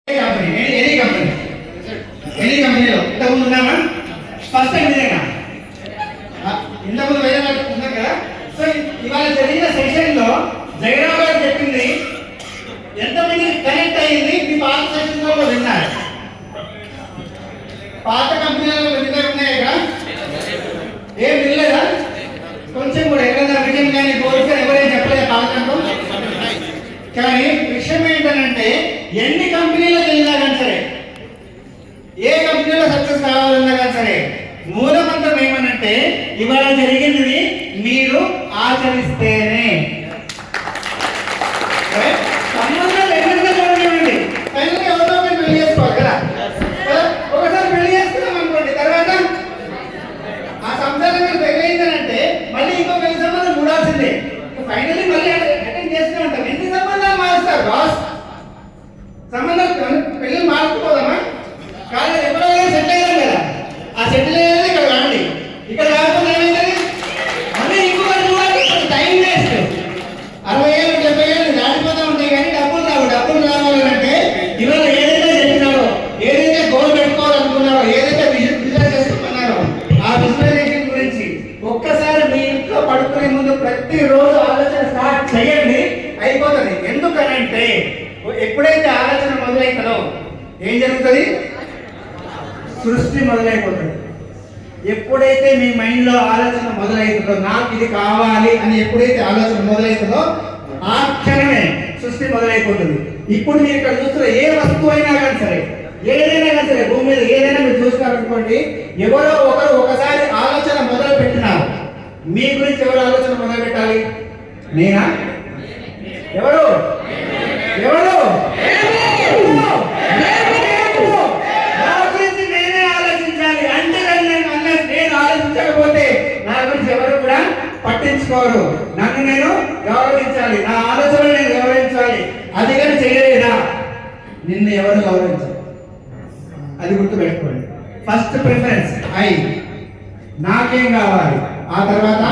Any కంపెనీలో ఇంతకుముందు ఉన్నామా? ఫస్ట్ టైం ఇదేనా? ఇంతకుముందు వేరే ఉన్నాం కదా. సో ఇవాళ జరిగిన సెషన్లో జయరావు గారు చెప్పింది ఎంతమంది కనెక్ట్ అయ్యింది మీ పాత సెషన్లో విన్నారు? పాత కంపెనీలలో విన్నర్ ఉన్నాయి కదా, ఏం వినలేదా? కొంచెం కూడా ఎక్కడైనా విజయం కానీ కోరిక ఎవరైనా చెప్పలేదు పాలకంలో. కానీ విషయం ఏంటంటే ఎన్ని కంపెనీలకు వెళ్ళినా కానీ సరే, ఏ కంపెనీలో సక్సెస్ కావాలన్నా కానీ సరే, మూలమంత్రం ఏమనంటే ఇవాళ జరిగినది మీరు ఆచరిస్తేనే. సంబంధాలు ఎన్నైనా చూడండి, ఫైనల్గా ఎవరో ఒకరు పెళ్లి చేసుకోవాలి కదా. ఒకసారి పెళ్లి చేసుకున్నాం అనుకోండి, తర్వాత ఆ సంసారం పెళ్ళయిందనంటే మళ్ళీ ఇంకో పెళ్లి సంబంధం చూడాల్సిందే. ఫైనల్లీ మళ్ళీ అటెండ్ చేస్తూనే ఉంటాం. ఎన్ని సంబంధాలు మారుస్తారు బాస్? సంబంధాలు పెళ్ళిళ్ళు మార్చుకోదామా? కానీ ఎప్పుడైనా సెటిల్ అయ్యాం కదా, ఆ సెటిల్ అయ్యేది ఇక్కడ రాండి. ఇక్కడ రాకపోతే ఏమైంది? మళ్ళీ ఇంకొకటి చూడాలి, టైం వేస్ట్. 60 ఏళ్ళు 70 ఏళ్ళు దాటిపోతూ ఉంటాయి కానీ డబ్బులు రావు. డబ్బులు రావాలంటే ఇవాళ ఏదైతే చెప్పినారో, ఏదైతే గోల్ పెట్టుకోవాలనుకున్నారో, ఏదైతే బిజినెస్ చేసుకున్నారో ఆ బిజినెస్ గురించి ఒక్కసారి మీ ఇంట్లో పడుకునే ముందు ప్రతిరోజు ఆలోచన స్టార్ట్ చేయండి, అయిపోతుంది. ఎందుకనంటే ఎప్పుడైతే ఆలోచన మొదలైతుందో ఏం జరుగుతుంది? సృష్టి మొదలైపోతుంది. ఎప్పుడైతే మీ మైండ్లో ఆలోచన మొదలవుతుందో, నాకు ఇది కావాలి అని ఎప్పుడైతే ఆలోచన మొదలవుతుందో ఆ క్షణమే సృష్టి మొదలైపోతుంది. ఇప్పుడు మీరు ఇక్కడ చూస్తున్న ఏ వస్తువు అయినా కానీ సరే, ఏదైనా కానీ సరే, భూమి మీద ఏదైనా మీరు చూస్తున్నారనుకోండి, ఎవరో ఒకరు ఒకసారి ఆలోచన మొదలు పెట్టినారు. మీ గురించి ఎవరు ఆలోచన మొదలు పెట్టాలి? నేనా? ఎవరు? ఎవరు? నా గురించి నేనే ఆలోచించాలి. అంటే నేను ఆలోచించకపోతే నా గురించి ఎవరు కూడా పట్టించుకోరు. నన్ను నేను గౌరవించాలి, నా ఆలోచనలు నేను గౌరవించాలి. అది కానీ చేయలేదా నిన్ను ఎవరు గౌరవించాలి? అది గుర్తుపెట్టుకోండి. ఫస్ట్ ప్రిఫరెన్స్ నాకేం కావాలి, ఆ తర్వాత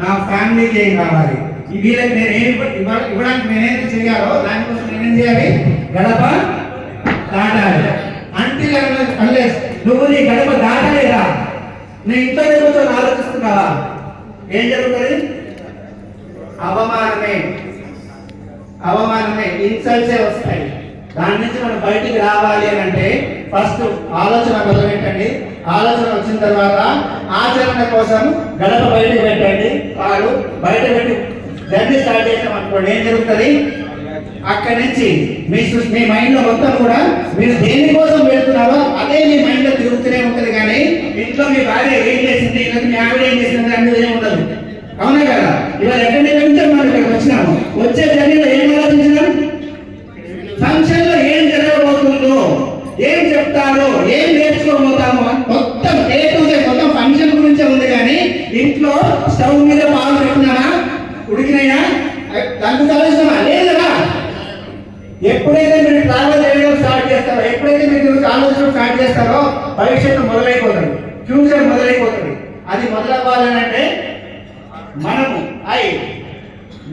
నా ఫ్యామిలీకి ఏం కావాలి. వీళ్ళకి నేను ఇవ్వడానికి నేనేం చేయాలో దానికోసం నేనేం చేయాలి? గడప దాటాలి. అన్లెస్ నువ్వు నీ గడప దాటలేదా, నీ ఇంట్లో కూర్చొని ఆలోచిస్తున్నావా, ఏం జరుగుతుంది? అవమానమే, ఇన్సల్ట్సే వస్తాయి. దాని నుంచి మనం బయటికి రావాలి అని అంటే ఫస్ట్ ఆలోచన మొదలుపెట్టండి. ఆలోచన వచ్చిన తర్వాత ఆచరణ కోసం గడప బయటకు పెట్టండి. కాదు బయట పెట్టి జర్నీ స్టార్ట్ చేసాం అనుకోండి, ఏం జరుగుతుంది? అక్కడి నుంచి మీ మైండ్ లో మొత్తం కూడా మీరు దేనికోసం వెళ్తున్నారో అదే మీ మైండ్ లో తిరుగుతూనే ఉంటుంది. కానీ ఇంట్లో మీ భార్య ఏం చేసింది, లేదా మీ ఆవిడ ఏం చేసింది అనేది ఏమి ఉండదు. అవునా కదా? ఇవాళ ఎక్కడి నుంచి మనం ఇక్కడికి వచ్చినాము, వచ్చే జర్నీలో ఏం ఆలోచించినాం? ఫంక్షన్ లో ఏం జరగబోతుందో, ఏం చెప్తారో, ఏం నేర్చుకోబోతామో మొత్తం ఏ టు జెడ్ మొత్తం ఫంక్షన్ గురించే ఉంది. కానీ ఇంట్లో స్టవ్ మీద పాలు పెట్టినారా, ఉడికినాయా, దానికి ఆలోచన లేదా? ఎప్పుడైతే మీరు ట్రావెల్ చేయడం స్టార్ట్ చేస్తారో, ఎప్పుడైతే మీరు ఆలోచన స్టార్ట్ చేస్తారో భవిష్యత్తు మొదలైపోతుంది, ఫ్యూచర్ మొదలైపోతుంది. అది మొదలవ్వాలని అంటే మనము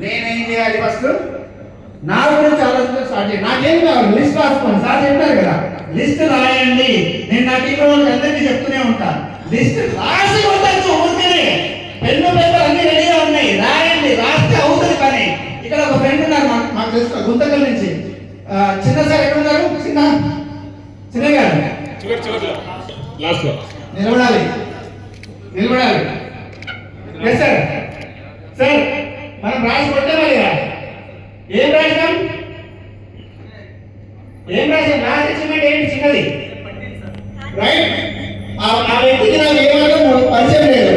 నేనేం చేయాలి? ఫస్ట్ నా గురించి ఆలోచన స్టార్ట్ చేయాలి. నాకేం కావాలి? లిస్ట్ రాసుకోండి. సార్ చెప్పారు కదా, లిస్ట్ రాయండి. నేను నా టీం వాళ్ళకి అందరికీ చెప్తూనే ఉంటాను, లిస్ట్ రాసి ఉండొచ్చు. ఊరికే పెన్ను పేపర్ అన్ని రెడీగా ఉన్నాయి, రాయండి. రాస్తే అవుతుంది. కానీ ఇక్కడ ఒక ఫ్రెండ్ ఉన్నారు మాకు తెలుసు, గుంతకల్ నుంచి. చిన్న సార్ ఎక్కడ ఉన్నారు? చిన్న గారు నిలబడాలి. సార్ సార్ మనం రాసి కొట్టామని ఏం రాసినాం? లాస్ట్ అచీవ్మెంట్ ఏంటి? చిన్నది. రైట్. ఆ వ్యక్తికి నాకు ఏమాత్రం పరిచయం లేదు.